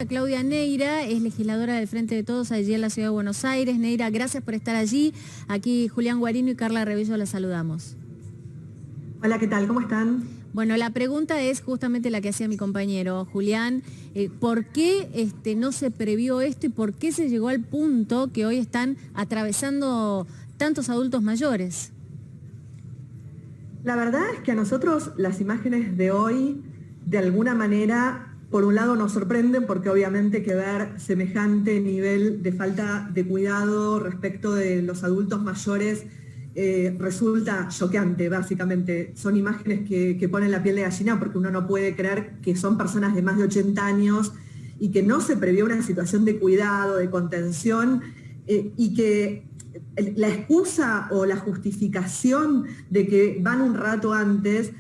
Claudia Neira es legisladora del Frente de Todos allí en la Ciudad de Buenos Aires. Neira, gracias por estar allí. Aquí Julián Guarino y Carla Revillo la saludamos. Hola, ¿qué tal? ¿Cómo están? Bueno, la pregunta es justamente la que hacía mi compañero Julián. ¿Por qué no se previó esto y por qué se llegó al punto que hoy están atravesando tantos adultos mayores? La verdad es que a nosotros las imágenes de hoy, de alguna manera, por un lado nos sorprenden porque obviamente que ver semejante nivel de falta de cuidado respecto de los adultos mayores resulta choqueante, básicamente. Son imágenes que ponen la piel de gallina porque uno no puede creer que son personas de más de 80 años y que no se previó una situación de cuidado, de contención y que la excusa o la justificación de que van un rato antes,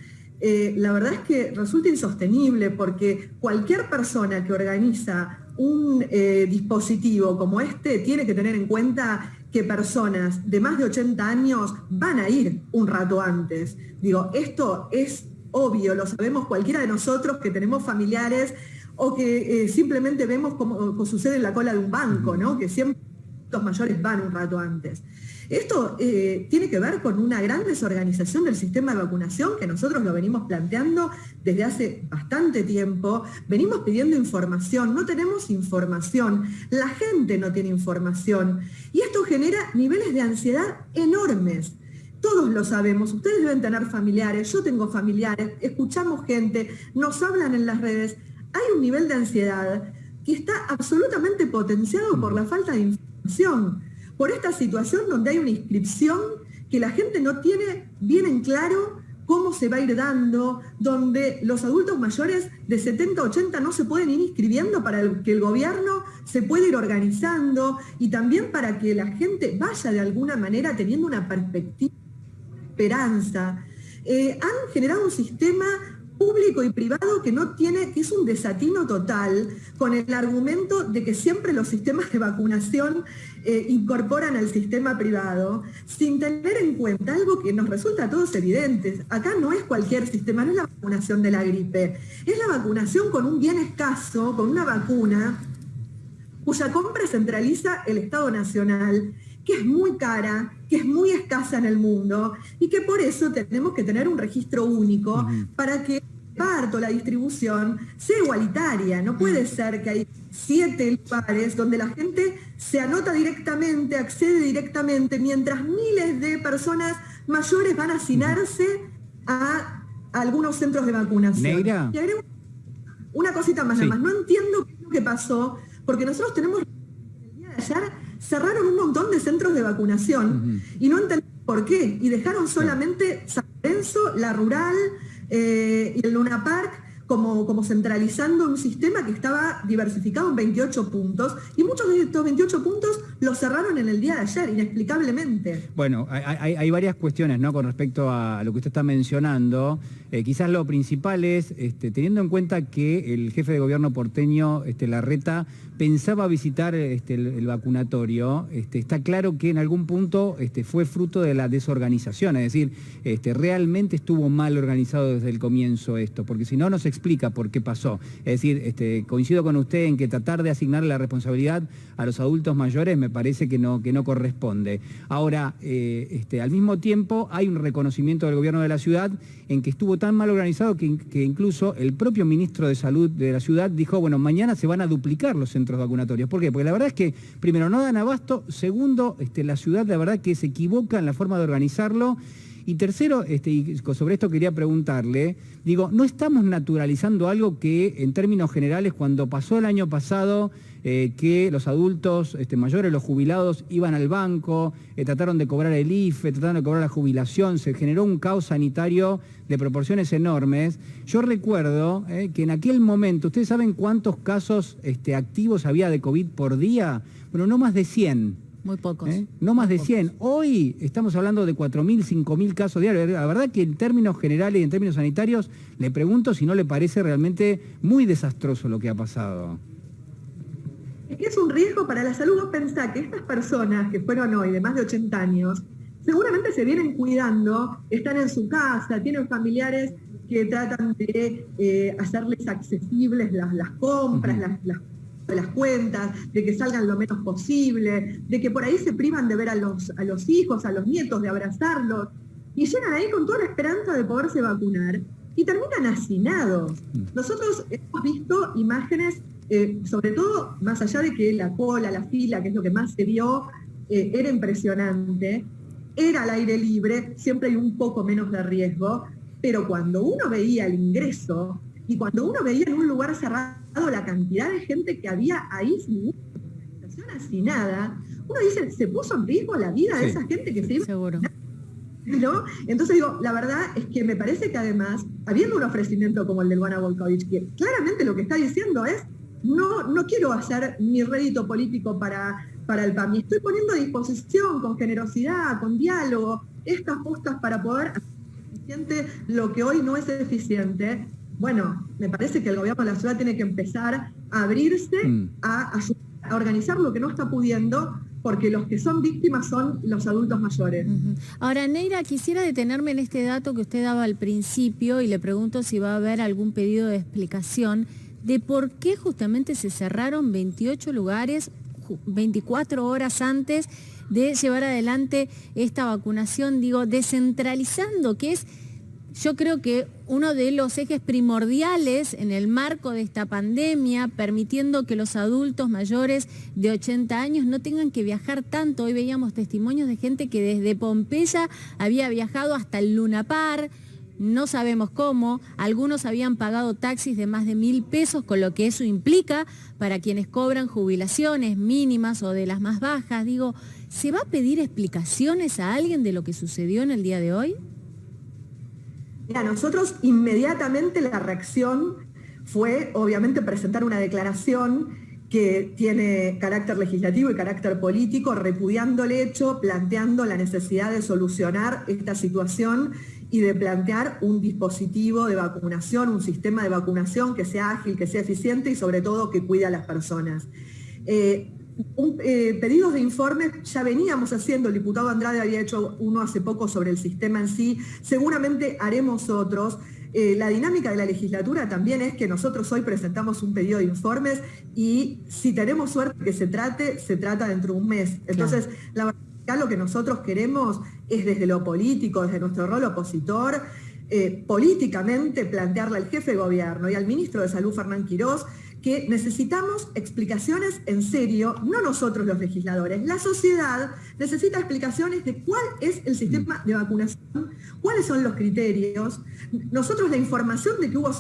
la verdad es que resulta insostenible porque cualquier persona que organiza un dispositivo como este tiene que tener en cuenta que personas de más de 80 años van a ir un rato antes. Digo, esto es obvio, lo sabemos cualquiera de nosotros que tenemos familiares o que simplemente vemos como sucede en la cola de un banco, ¿no? Que siempre los mayores van un rato antes. Esto tiene que ver con una gran desorganización del sistema de vacunación que nosotros lo venimos planteando desde hace bastante tiempo. Venimos pidiendo información, no tenemos información, la gente no tiene información y esto genera niveles de ansiedad enormes. Todos lo sabemos, ustedes deben tener familiares, yo tengo familiares, escuchamos gente, nos hablan en las redes. Hay un nivel de ansiedad que está absolutamente potenciado por la falta de información, por esta situación donde hay una inscripción que la gente no tiene bien en claro cómo se va a ir dando, donde los adultos mayores de 70, 80 no se pueden ir inscribiendo para que el gobierno se pueda ir organizando y también para que la gente vaya de alguna manera teniendo una perspectiva, una esperanza. Han generado un sistema público y privado que no tiene, que es un desatino total, con el argumento de que siempre los sistemas de vacunación incorporan al sistema privado, sin tener en cuenta algo que nos resulta a todos evidente. Acá no es cualquier sistema, no es la vacunación de la gripe, es la vacunación con un bien escaso, con una vacuna cuya compra centraliza el Estado Nacional, que es muy cara, que es muy escasa en el mundo y que por eso tenemos que tener un registro único para que el reparto, la distribución sea igualitaria. No puede ser que hay 7 lugares donde la gente se anota directamente, accede directamente, mientras miles de personas mayores van a hacinarse a algunos centros de vacunación. Neira. Y agrego una cosita más, nada más. No entiendo qué es lo que pasó, porque nosotros tenemos el día de ayer cerraron un montón de centros de vacunación y no entendemos por qué. Y dejaron solamente San Lorenzo, La Rural y el Luna Park como centralizando un sistema que estaba diversificado en 28 puntos. Y muchos de estos 28 puntos los cerraron en el día de ayer, inexplicablemente. Bueno, hay varias cuestiones, ¿no?, con respecto a lo que usted está mencionando. Quizás lo principal es, teniendo en cuenta que el jefe de gobierno porteño, Larreta, pensaba visitar el vacunatorio, está claro que en algún punto fue fruto de la desorganización, es decir, realmente estuvo mal organizado desde el comienzo esto, porque si no, no se explica por qué pasó. Es decir, coincido con usted en que tratar de asignarle la responsabilidad a los adultos mayores me parece que no corresponde. Ahora, al mismo tiempo hay un reconocimiento del gobierno de la ciudad en que estuvo tan mal organizado que incluso el propio ministro de Salud de la ciudad dijo, bueno, mañana se van a duplicar los centros vacunatorios. ¿Por qué? Porque la verdad es que, primero, no dan abasto, segundo, la ciudad la verdad que se equivoca en la forma de organizarlo, y tercero, y sobre esto quería preguntarle, digo, ¿no estamos naturalizando algo que en términos generales cuando pasó el año pasado, que los adultos mayores, los jubilados, iban al banco, trataron de cobrar el IFE, trataron de cobrar la jubilación, se generó un caos sanitario de proporciones enormes? Yo recuerdo que en aquel momento, ¿ustedes saben cuántos casos activos había de COVID por día? Bueno, no más de 100. Muy pocos. No más de 100. Hoy estamos hablando de 4.000, 5.000 casos diarios. La verdad que en términos generales y en términos sanitarios, le pregunto si no le parece realmente muy desastroso lo que ha pasado. Es que es un riesgo para la salud. Vos pensá que estas personas que fueron hoy de más de 80 años, seguramente se vienen cuidando, están en su casa, tienen familiares que tratan de hacerles accesibles las compras, las de las cuentas, de que salgan lo menos posible, de que por ahí se privan de ver a los hijos, a los nietos, de abrazarlos, y llegan ahí con toda la esperanza de poderse vacunar, y terminan hacinados. Nosotros hemos visto imágenes, sobre todo, más allá de que la cola, la fila, que es lo que más se vio, era impresionante, era al aire libre, siempre hay un poco menos de riesgo, pero cuando uno veía el ingreso, y cuando uno veía en un lugar cerrado la cantidad de gente que había ahí sin ninguna organización hacinada, uno dice, ¿se puso en riesgo la vida de esa gente que se iba? Seguro. ¿No? Entonces digo, la verdad es que me parece que además, habiendo un ofrecimiento como el del Luana Volkovich, que claramente lo que está diciendo es, no quiero hacer mi rédito político para el PAMI, estoy poniendo a disposición, con generosidad, con diálogo, estas postas para poder hacer eficiente lo que hoy no es eficiente. Bueno, me parece que el gobierno de la ciudad tiene que empezar a abrirse, a organizar lo que no está pudiendo, porque los que son víctimas son los adultos mayores. Ahora, Neira, quisiera detenerme en este dato que usted daba al principio y le pregunto si va a haber algún pedido de explicación de por qué justamente se cerraron 28 lugares 24 horas antes de llevar adelante esta vacunación, digo, descentralizando, que es, yo creo que uno de los ejes primordiales en el marco de esta pandemia, permitiendo que los adultos mayores de 80 años no tengan que viajar tanto. Hoy veíamos testimonios de gente que desde Pompeya había viajado hasta el Luna Park, no sabemos cómo, algunos habían pagado taxis de más de 1.000 pesos, con lo que eso implica para quienes cobran jubilaciones mínimas o de las más bajas. Digo, ¿se va a pedir explicaciones a alguien de lo que sucedió en el día de hoy? Mira, nosotros inmediatamente la reacción fue, obviamente, presentar una declaración que tiene carácter legislativo y carácter político, repudiando el hecho, planteando la necesidad de solucionar esta situación y de plantear un dispositivo de vacunación, un sistema de vacunación que sea ágil, que sea eficiente y sobre todo que cuide a las personas. Pedidos de informes ya veníamos haciendo, el diputado Andrade había hecho uno hace poco sobre el sistema en sí, seguramente haremos otros. La dinámica de la legislatura también es que nosotros hoy presentamos un pedido de informes y si tenemos suerte que se trata dentro de un mes. Entonces, claro, la verdad lo que nosotros queremos es desde lo político, desde nuestro rol opositor, políticamente plantearle al jefe de gobierno y al ministro de Salud, Fernán Quirós, que necesitamos explicaciones en serio, no nosotros los legisladores, la sociedad necesita explicaciones de cuál es el sistema de vacunación, cuáles son los criterios. Nosotros la información de que hubo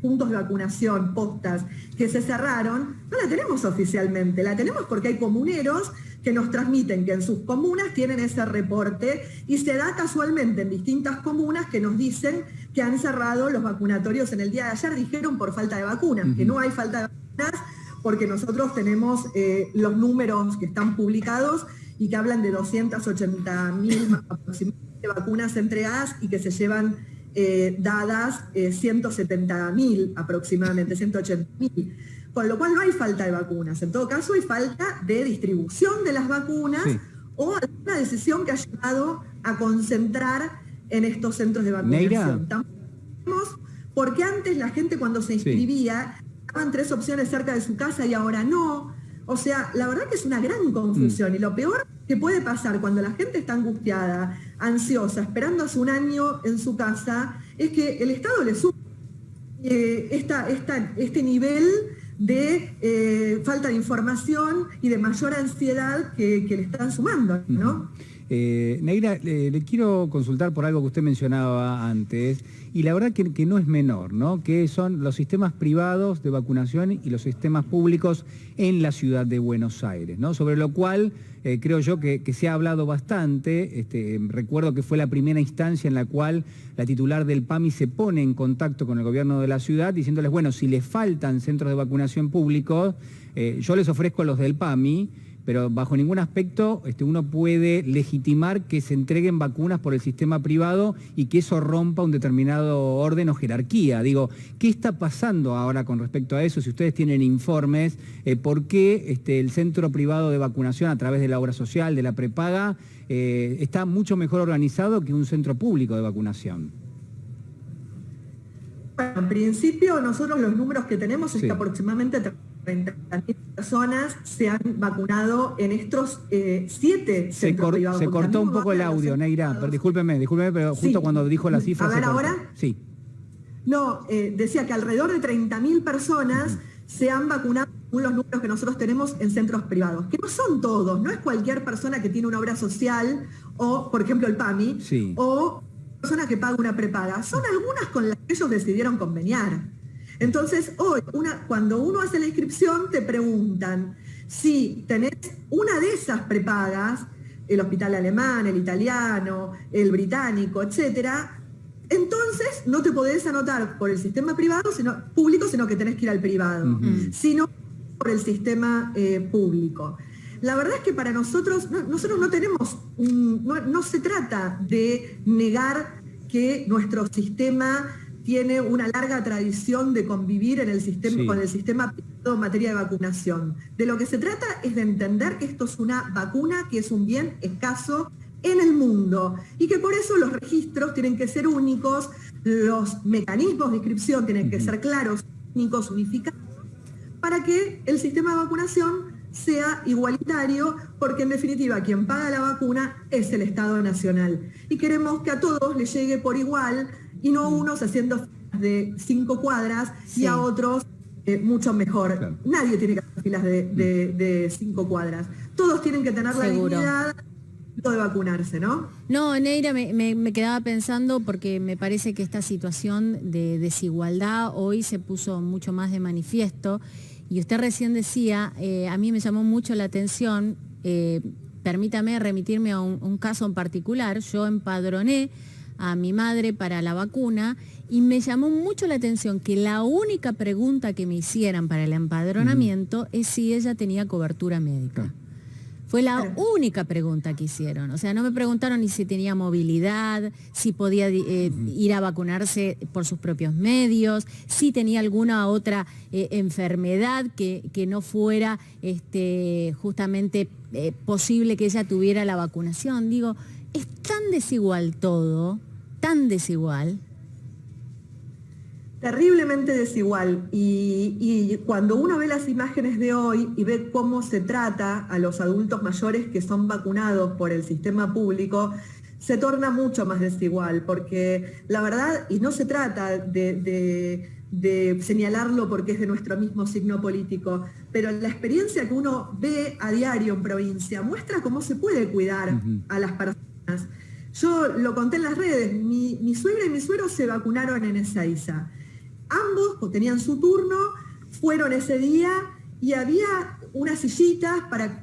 puntos de vacunación, postas, que se cerraron, no la tenemos oficialmente, la tenemos porque hay comuneros que nos transmiten que en sus comunas tienen ese reporte y se da casualmente en distintas comunas que nos dicen que han cerrado los vacunatorios en el día de ayer, dijeron por falta de vacunas, que no hay falta de vacunas porque nosotros tenemos los números que están publicados y que hablan de 280.000 aproximadamente vacunas entregadas y que se llevan dadas 170.000 aproximadamente, 180.000. Con lo cual no hay falta de vacunas, en todo caso hay falta de distribución de las vacunas o alguna decisión que ha llevado a concentrar en estos centros de vacunación. Porque antes la gente cuando se inscribía, daban 3 opciones cerca de su casa y ahora no. O sea, la verdad que es una gran confusión y lo peor que puede pasar cuando la gente está angustiada, ansiosa, esperando hace un año en su casa, es que el Estado le sube este nivel de falta de información y de mayor ansiedad que le están sumando, ¿no? Neira, le quiero consultar por algo que usted mencionaba antes, y la verdad que no es menor, ¿no? Que son los sistemas privados de vacunación y los sistemas públicos en la ciudad de Buenos Aires, ¿no? Sobre lo cual creo yo que se ha hablado bastante. Recuerdo que fue la primera instancia en la cual la titular del PAMI se pone en contacto con el gobierno de la ciudad diciéndoles, bueno, si les faltan centros de vacunación públicos, yo les ofrezco los del PAMI, pero bajo ningún aspecto uno puede legitimar que se entreguen vacunas por el sistema privado y que eso rompa un determinado orden o jerarquía. Digo, ¿qué está pasando ahora con respecto a eso? Si ustedes tienen informes, ¿por qué el centro privado de vacunación a través de la obra social, de la prepaga, está mucho mejor organizado que un centro público de vacunación? Bueno, en principio nosotros los números que tenemos es que aproximadamente 30.000 personas se han vacunado en estos 7 centros privados. Se cortó un poco el audio, Neira. Discúlpeme, pero justo cuando dijo la cifra. A ver, ¿ahora? Sí. No, decía que alrededor de 30.000 personas se han vacunado según los números que nosotros tenemos en centros privados, que no son todos, no es cualquier persona que tiene una obra social o, por ejemplo, el PAMI, sí, o persona que paga una prepaga. Son algunas con las que ellos decidieron conveniar. Entonces, hoy, cuando uno hace la inscripción, te preguntan si tenés una de esas prepagas, el hospital alemán, el italiano, el británico, etcétera. Entonces, no te podés anotar por el sistema público, sino que tenés que ir al privado, sino por el sistema público. La verdad es que para nosotros no tenemos, no se trata de negar que nuestro sistema tiene una larga tradición de convivir en el sistema, con el sistema privado en materia de vacunación. De lo que se trata es de entender que esto es una vacuna que es un bien escaso en el mundo y que por eso los registros tienen que ser únicos, los mecanismos de inscripción tienen que ser claros, únicos, unificados, para que el sistema de vacunación sea igualitario, porque en definitiva quien paga la vacuna es el Estado Nacional. Y queremos que a todos les llegue por igual y no unos haciendo filas de 5 cuadras y a otros mucho mejor. Claro. Nadie tiene que hacer filas de 5 cuadras. Todos tienen que tener la dignidad de vacunarse, ¿no? No, Neira, me quedaba pensando porque me parece que esta situación de desigualdad hoy se puso mucho más de manifiesto y usted recién decía, a mí me llamó mucho la atención, permítame remitirme a un caso en particular, yo empadroné a mi madre para la vacuna y me llamó mucho la atención que la única pregunta que me hicieran para el empadronamiento es si ella tenía cobertura médica. Fue la única pregunta que hicieron. O sea, no me preguntaron ni si tenía movilidad, si podía ir a vacunarse por sus propios medios, si tenía alguna otra enfermedad que no fuera justamente posible que ella tuviera la vacunación. Digo, es tan desigual todo, tan desigual. Terriblemente desigual. Y cuando uno ve las imágenes de hoy y ve cómo se trata a los adultos mayores que son vacunados por el sistema público, se torna mucho más desigual, porque la verdad, y no se trata de señalarlo porque es de nuestro mismo signo político, pero la experiencia que uno ve a diario en provincia muestra cómo se puede cuidar a las personas. Yo lo conté en las redes, mi suegra y mi suegro se vacunaron en Ezeiza. Ambos tenían su turno, fueron ese día y había unas sillitas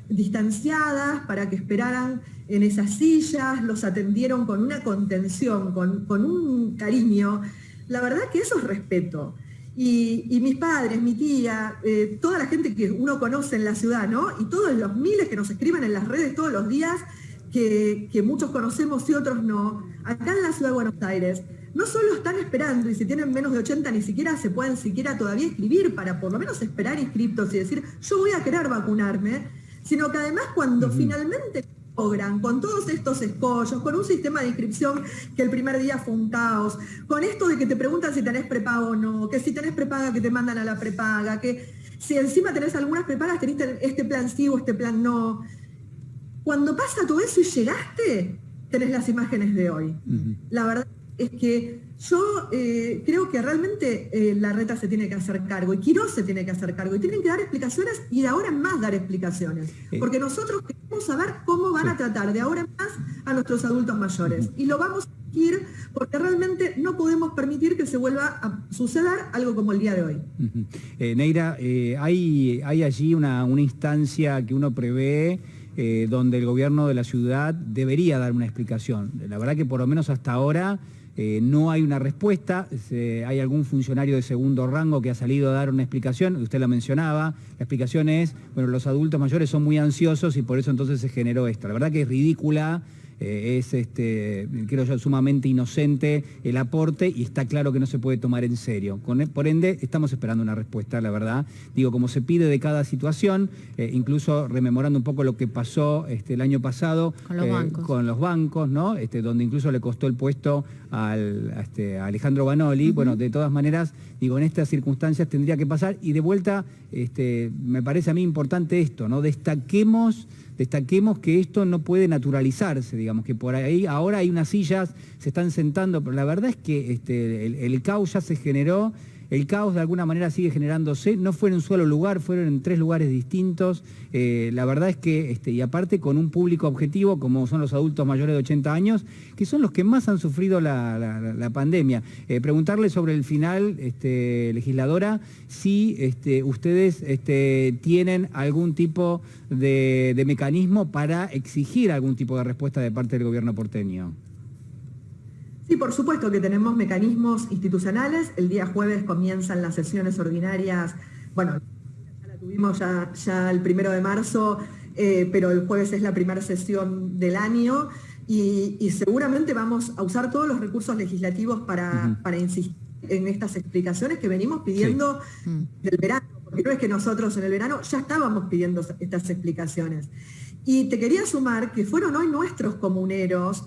distanciadas para que esperaran en esas sillas, los atendieron con una contención, con un cariño. La verdad que eso es respeto. Y mis padres, mi tía, toda la gente que uno conoce en la ciudad, ¿no? Y todos los miles que nos escriben en las redes todos los días, que muchos conocemos y otros no, acá en la ciudad de Buenos Aires, no solo están esperando, y si tienen menos de 80 ni siquiera se pueden todavía inscribir para por lo menos esperar inscriptos y decir, yo voy a querer vacunarme, sino que además cuando finalmente logran, con todos estos escollos, con un sistema de inscripción que el primer día fue un caos, con esto de que te preguntan si tenés prepaga o no, que si tenés prepaga que te mandan a la prepaga, que si encima tenés algunas prepagas tenés este plan sí o este plan no. Cuando pasa todo eso y llegaste, tenés las imágenes de hoy. La verdad es que yo creo que realmente Larreta se tiene que hacer cargo y Quirós se tiene que hacer cargo y tienen que dar explicaciones y de ahora en más dar explicaciones. Porque nosotros queremos saber cómo van a tratar de ahora en más a nuestros adultos mayores. Y lo vamos a seguir porque realmente no podemos permitir que se vuelva a suceder algo como el día de hoy. Neira, hay allí una instancia que uno prevé donde el gobierno de la ciudad debería dar una explicación. La verdad que por lo menos hasta ahora no hay una respuesta. Hay algún funcionario de segundo rango que ha salido a dar una explicación, usted la mencionaba, la explicación es, bueno, los adultos mayores son muy ansiosos y por eso entonces se generó esto. La verdad que es ridícula es, creo yo, sumamente inocente el aporte y está claro que no se puede tomar en serio. Por ende, estamos esperando una respuesta, la verdad. Digo, como se pide de cada situación, incluso rememorando un poco lo que pasó el año pasado con los bancos, ¿no? Donde incluso le costó el puesto a Alejandro Banoli. Bueno, de todas maneras, digo, en estas circunstancias tendría que pasar y de vuelta, me parece a mí importante esto, ¿no? Destaquemos que esto no puede naturalizarse, digamos, que por ahí ahora hay unas sillas, se están sentando, pero la verdad es que el caos ya se generó. El caos de alguna manera sigue generándose, no fue en un solo lugar, fueron en 3 lugares distintos. La verdad es que, y aparte con un público objetivo como son los adultos mayores de 80 años, que son los que más han sufrido la pandemia. Preguntarle sobre el final, legisladora, si ustedes tienen algún tipo de mecanismo para exigir algún tipo de respuesta de parte del gobierno porteño. Sí, por supuesto que tenemos mecanismos institucionales. El día jueves comienzan las sesiones ordinarias. Bueno, ya la tuvimos ya el 1 de marzo, pero el jueves es la primera sesión del año y seguramente vamos a usar todos los recursos legislativos para insistir en estas explicaciones que venimos pidiendo del verano, porque no es que nosotros en el verano ya estábamos pidiendo estas explicaciones. Y te quería sumar que fueron hoy nuestros comuneros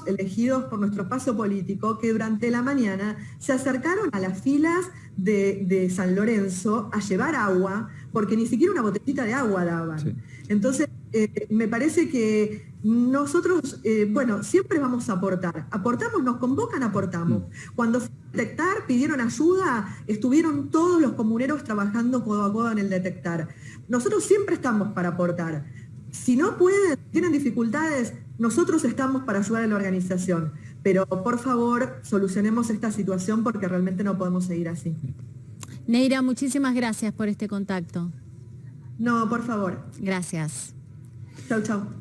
elegidos por nuestro espacio político, que durante la mañana se acercaron a las filas de San Lorenzo a llevar agua, porque ni siquiera una botellita de agua daban. Sí. Entonces, me parece que nosotros, siempre vamos a aportar. Aportamos, nos convocan, aportamos. Cuando fue a detectar, pidieron ayuda, estuvieron todos los comuneros trabajando codo a codo en el detectar. Nosotros siempre estamos para aportar. Si no pueden, tienen dificultades, nosotros estamos para ayudar a la organización, pero por favor solucionemos esta situación porque realmente no podemos seguir así. Neira, muchísimas gracias por este contacto. No, por favor. Gracias. Chau, chau.